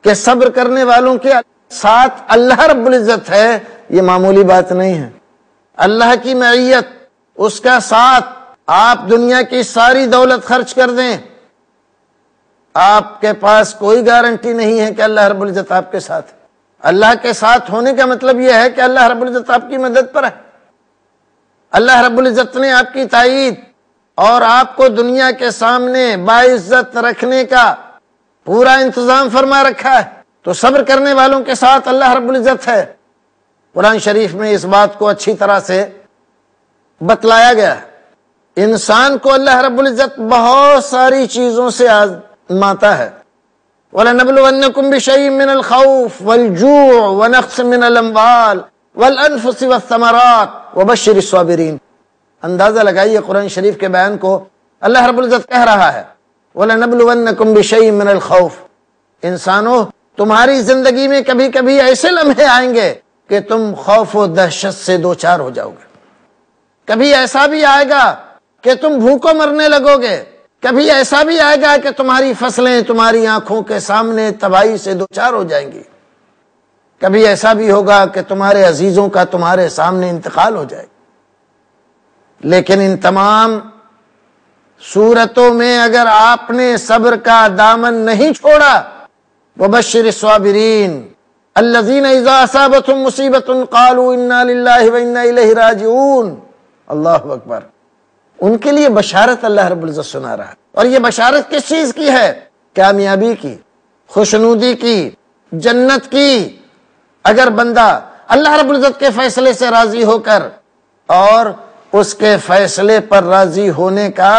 کہ صبر کرنے والوں کے ساتھ اللہ رب العزت ہے، یہ معمولی بات نہیں ہے۔ اللہ کی معیت، اس کا ساتھ، آپ دنیا کی ساری دولت خرچ کر دیں، آپ کے پاس کوئی گارنٹی نہیں ہے کہ اللہ رب العزت آپ کے ساتھ ہے۔ اللہ کے ساتھ ہونے کا مطلب یہ ہے کہ اللہ رب العزت آپ کی مدد پر ہے، اللہ رب العزت نے آپ کی تائید اور آپ کو دنیا کے سامنے باعزت رکھنے کا پورا انتظام فرما رکھا ہے۔ تو صبر کرنے والوں کے ساتھ اللہ رب العزت ہے۔ قرآن شریف میں اس بات کو اچھی طرح سے بتلایا گیا ہے۔ انسان کو اللہ رب العزت بہت ساری چیزوں سے آزماتا ہے۔ وَلَنَبْلُوَنَّكُمْ بِشَيْءٍ مِّنَ الْخَوْفِ وَالْجُوعِ وَنَقْصٍ مِّنَ الْأَمْوَالِ وَالْأَنفُسِ وَالثَّمَرَاتِ وَبَشِّرِ الصَّابِرِينَ۔ اندازہ لگائیے قرآن شریف کے بیان کو، اللہ رب العزت کہہ رہا ہے وَلَنَبْلُوَنَّكُمْ بِشَيْءٍ مِّنَ الْخَوْفِ، انسانوں تمہاری زندگی میں کبھی کبھی ایسے لمحے آئیں گے کہ تم خوف و دہشت سے دوچار ہو جاؤ گے، کبھی ایسا بھی آئے گا کہ تم بھوکوں مرنے لگو گے، کبھی ایسا بھی آئے گا کہ تمہاری فصلیں تمہاری آنکھوں کے سامنے تباہی سے دوچار ہو جائیں گی، کبھی ایسا بھی ہوگا کہ تمہارے عزیزوں کا تمہارے سامنے انتقال ہو جائے گا۔ لیکن ان تمام صورتوں میں اگر آپ نے صبر کا دامن نہیں چھوڑا، وَبَشِّرِ الصَّابِرِينَ الَّذِينَ إِذَا أَصَابَتْهُمْ مُصِيبَةٌ قَالُوا إِنَّا لِلَّهِ وَإِنَّا إِلَيْهِ رَاجِعُونَ، اللہ اکبر، ان کے لیے بشارت اللہ رب العزت سنا رہا ہے۔ اور یہ بشارت کس چیز کی ہے؟ کامیابی کی، خوشنودی کی، جنت کی۔ اگر بندہ اللہ رب العزت کے فیصلے سے راضی ہو کر اور اس کے فیصلے پر راضی ہونے کا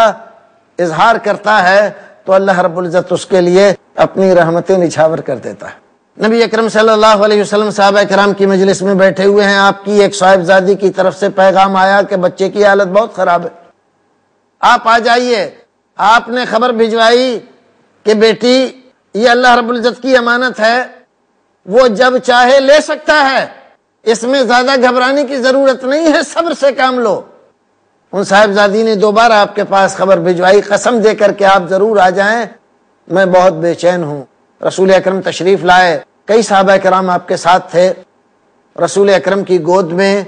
اظہار کرتا ہے تو اللہ رب العزت اس کے لیے اپنی رحمتیں نچھاور کر دیتا ہے۔ نبی اکرم صلی اللہ علیہ وسلم صحابہ کرام کی مجلس میں بیٹھے ہوئے ہیں، آپ کی ایک صاحبزادی کی طرف سے پیغام آیا کہ بچے کی حالت بہت خراب ہے، آپ آ جائیے۔ آپ نے خبر بھجوائی کہ بیٹی یہ اللہ رب العزت کی امانت ہے، وہ جب چاہے لے سکتا ہے، اس میں زیادہ گھبرانے کی ضرورت نہیں ہے، صبر سے کام لو۔ ان صاحبزادی نے دوبارہ آپ کے پاس خبر بھجوائی، قسم دے کر کہ آپ ضرور آ جائیں، میں بہت بے چین ہوں۔ رسول اکرم تشریف لائے، کئی صحابہ کرام آپ کے ساتھ تھے۔ رسول اکرم کی گود میں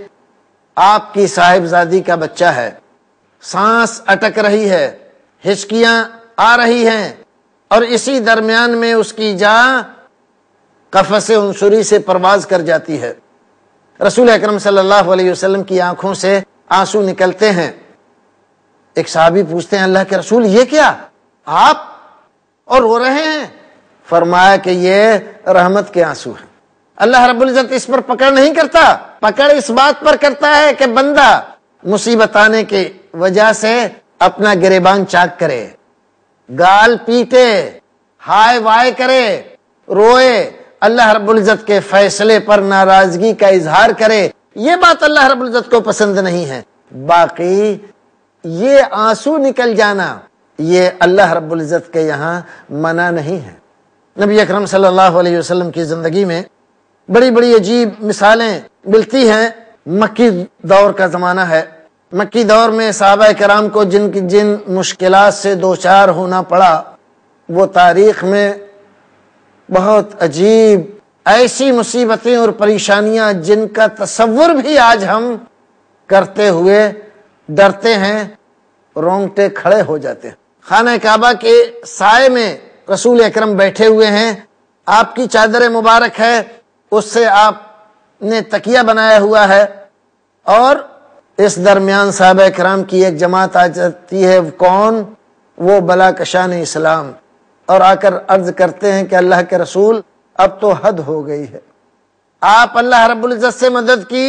آپ کی صاحبزادی کا بچہ ہے، سانس اٹک رہی ہے، ہچکیاں آ رہی ہیں، اور اسی درمیان میں اس کی جان قفس عنصری سے پرواز کر جاتی ہے۔ رسول اکرم صلی اللہ علیہ وسلم کی آنکھوں سے آنسو نکلتے ہیں۔ ایک صحابی پوچھتے ہیں اللہ کے رسول یہ کیا، آپ اور رو رہے ہیں؟ فرمایا کہ یہ رحمت کے آنسو ہیں۔ اللہ رب العزت اس پر پکڑ نہیں کرتا، پکڑ اس بات پر کرتا ہے کہ بندہ مصیبت آنے کی وجہ سے اپنا گریبان چاک کرے، گال پیٹے، ہائے وائے کرے، روئے، اللہ رب العزت کے فیصلے پر ناراضگی کا اظہار کرے، یہ بات اللہ رب العزت کو پسند نہیں ہے۔ باقی یہ آنسو نکل جانا یہ اللہ رب العزت کے یہاں منع نہیں ہے۔ نبی اکرم صلی اللہ علیہ وسلم کی زندگی میں بڑی بڑی عجیب مثالیں ملتی ہیں۔ مکی دور کا زمانہ ہے، مکی دور میں صحابہ کرام کو جن مشکلات سے دوچار ہونا پڑا وہ تاریخ میں بہت عجیب ایسی مصیبتیں اور پریشانیاں جن کا تصور بھی آج ہم کرتے ہوئے ڈرتے ہیں، رونگٹے کھڑے ہو جاتے ہیں۔ خانہ کعبہ کے سائے میں رسول اکرم بیٹھے ہوئے ہیں، آپ کی چادر مبارک ہے، اس سے آپ نے تکیہ بنایا ہوا ہے، اور اس درمیان صحابہ کرام کی ایک جماعت آ جاتی ہے۔ کون؟ وہ بلا کشان اسلام، اور آ کر عرض کرتے ہیں کہ اللہ کے رسول اب تو حد ہو گئی ہے، آپ اللہ رب العزت سے مدد کی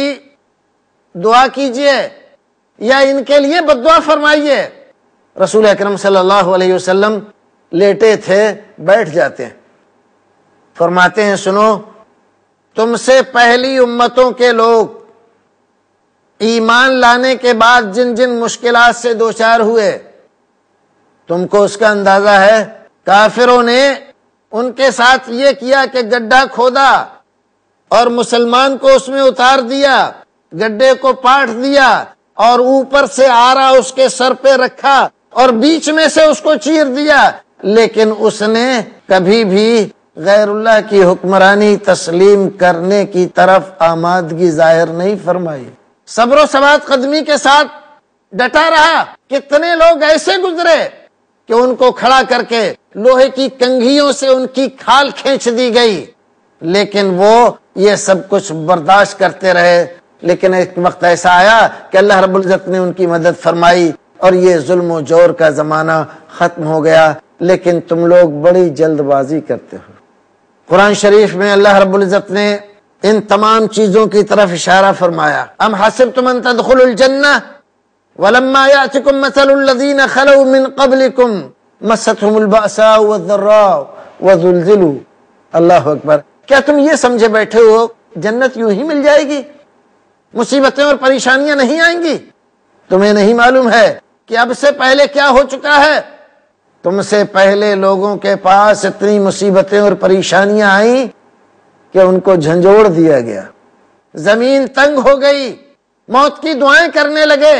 دعا کیجئے یا ان کے لیے بد دعا فرمائیے۔ رسول اکرم صلی اللہ علیہ وسلم لیٹے تھے، بیٹھ جاتے ہیں، فرماتے ہیں سنو، تم سے پہلی امتوں کے لوگ ایمان لانے کے بعد جن جن مشکلات سے دوچار ہوئے تم کو اس کا اندازہ ہے۔ کافروں نے ان کے ساتھ یہ کیا کہ گڈھا کھودا اور مسلمان کو اس میں اتار دیا، گڈھے کو پاٹ دیا اور اوپر سے آرا اس کے سر پہ رکھا اور بیچ میں سے اس کو چیر دیا، لیکن اس نے کبھی بھی غیر اللہ کی حکمرانی تسلیم کرنے کی طرف آمادگی ظاہر نہیں فرمائی، صبر و ثبات قدمی کے ساتھ ڈٹا رہا۔ کتنے لوگ ایسے گزرے کہ ان کو کھڑا کر کے لوہے کی کنگھیوں سے ان کی کھال کھینچ دی گئی، لیکن وہ یہ سب کچھ برداشت کرتے رہے۔ لیکن ایک وقت ایسا آیا کہ اللہ رب العزت نے ان کی مدد فرمائی اور یہ ظلم و جور کا زمانہ ختم ہو گیا۔ لیکن تم لوگ بڑی جلد بازی کرتے ہو۔ قرآن شریف میں اللہ رب العزت نے ان تمام چیزوں کی طرف اشارہ فرمایا۔ ام حسبتم ان تدخلوا الجنہ ولما یأتکم مثل الذین خلوا من قبلکم مستهم البأساء والضراء وزلزلوا۔ اللہ اکبر، کیا تم یہ سمجھے بیٹھے ہو جنت یوں ہی مل جائے گی، مصیبتیں اور پریشانیاں نہیں آئیں گی؟ تمہیں نہیں معلوم ہے کہ اب سے پہلے کیا ہو چکا ہے؟ تم سے پہلے لوگوں کے پاس اتنی مصیبتیں اور پریشانیاں آئیں کہ ان کو جھنجھوڑ دیا گیا، زمین تنگ ہو گئی، موت کی دعائیں کرنے لگے،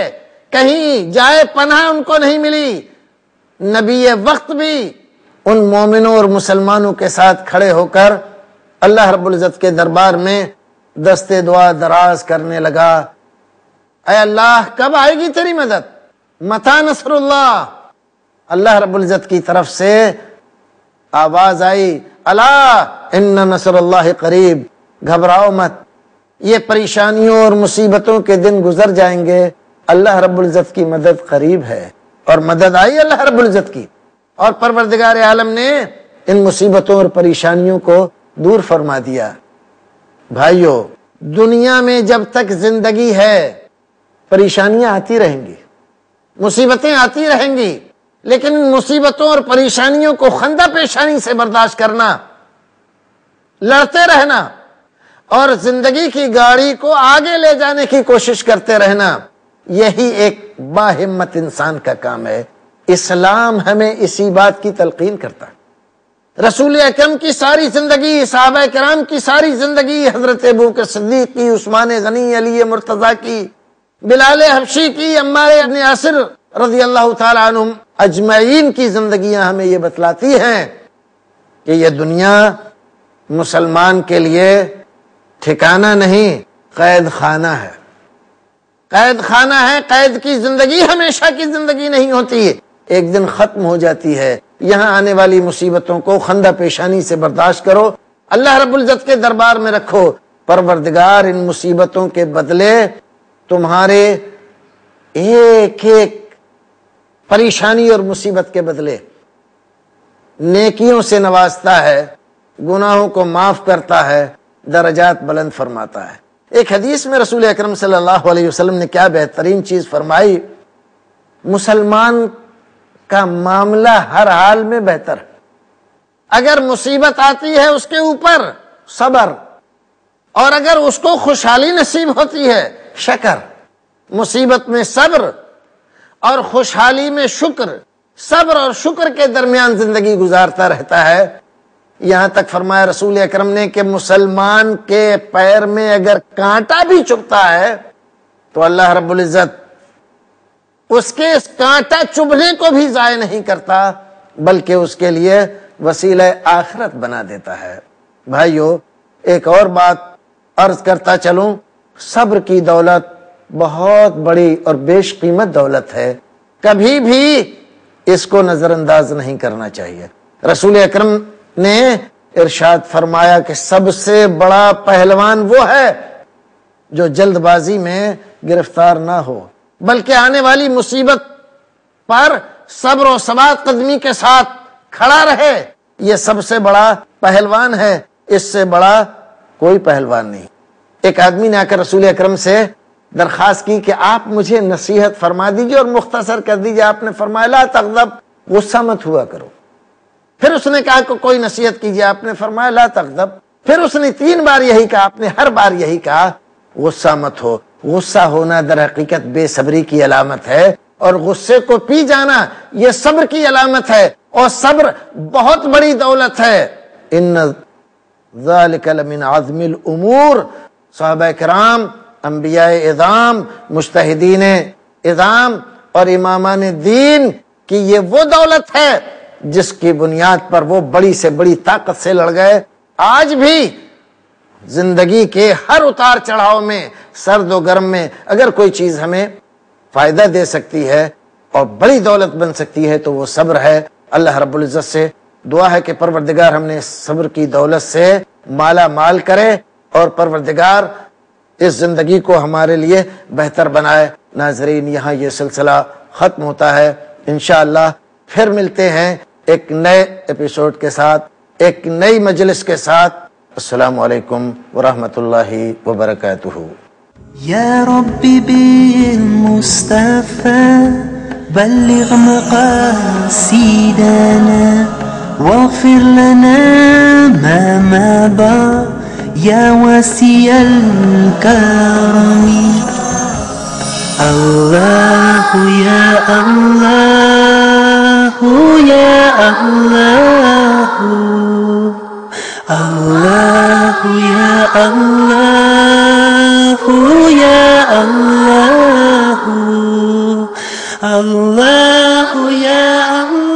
کہیں جائے پناہ ان کو نہیں ملی۔ نبی وقت بھی ان مومنوں اور مسلمانوں کے ساتھ کھڑے ہو کر اللہ رب العزت کے دربار میں دست دعا دراز کرنے لگا، اے اللہ کب آئے گی تیری مدد؟ متی نصر اللہ؟ اللہ رب العزت کی طرف سے آواز آئی، الا ان نصر اللہ قریب، گھبراؤ مت، یہ پریشانیوں اور مصیبتوں کے دن گزر جائیں گے، اللہ رب العزت کی مدد قریب ہے۔ اور مدد آئی اللہ رب العزت کی، اور پروردگار عالم نے ان مصیبتوں اور پریشانیوں کو دور فرما دیا۔ بھائیو، دنیا میں جب تک زندگی ہے پریشانیاں آتی رہیں گی، مصیبتیں آتی رہیں گی، لیکن ان مصیبتوں اور پریشانیوں کو خندہ پیشانی سے برداشت کرنا، لڑتے رہنا اور زندگی کی گاڑی کو آگے لے جانے کی کوشش کرتے رہنا، یہی ایک باہمت انسان کا کام ہے۔ اسلام ہمیں اسی بات کی تلقین کرتا ہے۔ رسول اکرم کی ساری زندگی، صحابہ کرام کی ساری زندگی، حضرت ابوبکر صدیق کی، عثمان غنی، علی مرتضیٰ کی، بلال حبشی کی، عمار بن یاسر رضی اللہ تعالی عنہم اجمعین کی زندگیاں ہمیں یہ بتلاتی ہیں کہ یہ دنیا مسلمان کے لیے ٹھکانہ نہیں، قید خانہ ہے۔ قید خانہ ہے، قید کی زندگی ہمیشہ کی زندگی نہیں ہوتی، ایک دن ختم ہو جاتی ہے۔ یہاں آنے والی مصیبتوں کو خندہ پیشانی سے برداشت کرو، اللہ رب العزت کے دربار میں رکھو، پروردگار ان مصیبتوں کے بدلے تمہارے ایک ایک پریشانی اور مصیبت کے بدلے نیکیوں سے نوازتا ہے، گناہوں کو معاف کرتا ہے، درجات بلند فرماتا ہے۔ ایک حدیث میں رسول اکرم صلی اللہ علیہ وسلم نے کیا بہترین چیز فرمائی، مسلمان کا معاملہ ہر حال میں بہتر ہے۔ اگر مصیبت آتی ہے اس کے اوپر صبر، اور اگر اس کو خوشحالی نصیب ہوتی ہے شکر۔ مصیبت میں صبر اور خوشحالی میں شکر، صبر اور شکر کے درمیان زندگی گزارتا رہتا ہے۔ یہاں تک فرمایا رسول اکرم نے کہ مسلمان کے پیر میں اگر کانٹا بھی چبھتا ہے تو اللہ رب العزت اس کے اس کانٹا چبھنے کو بھی ضائع نہیں کرتا، بلکہ اس کے لیے وسیلہ آخرت بنا دیتا ہے۔ بھائیو، ایک اور بات عرض کرتا چلوں، صبر کی دولت بہت بڑی اور بیش قیمت دولت ہے، کبھی بھی اس کو نظر انداز نہیں کرنا چاہیے۔ رسول اکرم نے ارشاد فرمایا کہ سب سے بڑا پہلوان وہ ہے جو جلد بازی میں گرفتار نہ ہو، بلکہ آنے والی مصیبت پر صبر و ثبات قدمی کے ساتھ کھڑا رہے، یہ سب سے بڑا پہلوان ہے، اس سے بڑا کوئی پہلوان نہیں۔ ایک آدمی نے آ کر رسول اکرم سے درخواست کی کہ آپ مجھے نصیحت فرما دیجئے اور مختصر کر دیجئے۔ آپ نے فرمایا لا تغضب، غصہ مت ہوا کرو۔ پھر اس نے کہا کہ کوئی نصیحت کیجئے، آپ نے فرمایا لا تغضب۔ پھر اس نے 3 بار یہی کہا، آپ نے ہر بار یہی کہا غصہ مت ہو۔ غصہ ہونا در حقیقت بے صبری کی علامت ہے، اور غصے کو پی جانا یہ صبر کی علامت ہے، اور صبر بہت بڑی دولت ہے۔ ان ذالک لمن عزم الامور، صحابہ کرام، انبیاء اعظام، مجتہدین اعظام اور امامان دین کی یہ وہ دولت ہے جس کی بنیاد پر وہ بڑی سے بڑی طاقت سے لڑ گئے، آج بھی زندگی کے ہر اتار چڑھاؤ میں، سرد و گرم میں، اگر کوئی چیز ہمیں فائدہ دے سکتی ہے اور بڑی دولت بن سکتی ہے تو وہ صبر ہے۔ اللہ رب العزت سے دعا ہے کہ پروردگار ہم نے صبر کی دولت سے مالا مال کرے، اور پروردگار اس زندگی کو ہمارے لیے بہتر بنائے۔ ناظرین، یہاں یہ سلسلہ ختم ہوتا ہے، انشاءاللہ پھر ملتے ہیں ایک نئے ایپیسوڈ کے ساتھ، ایک نئی مجلس کے ساتھ۔ السلام علیکم ورحمۃ اللہ وبرکاتہ۔ يا ربي بالمصطفى بلغ مقاصدنا واغفر لنا ما مضى يا واسع الكرم. الله يا الله يا الله، الله يا الله يا الله، الله يا الله.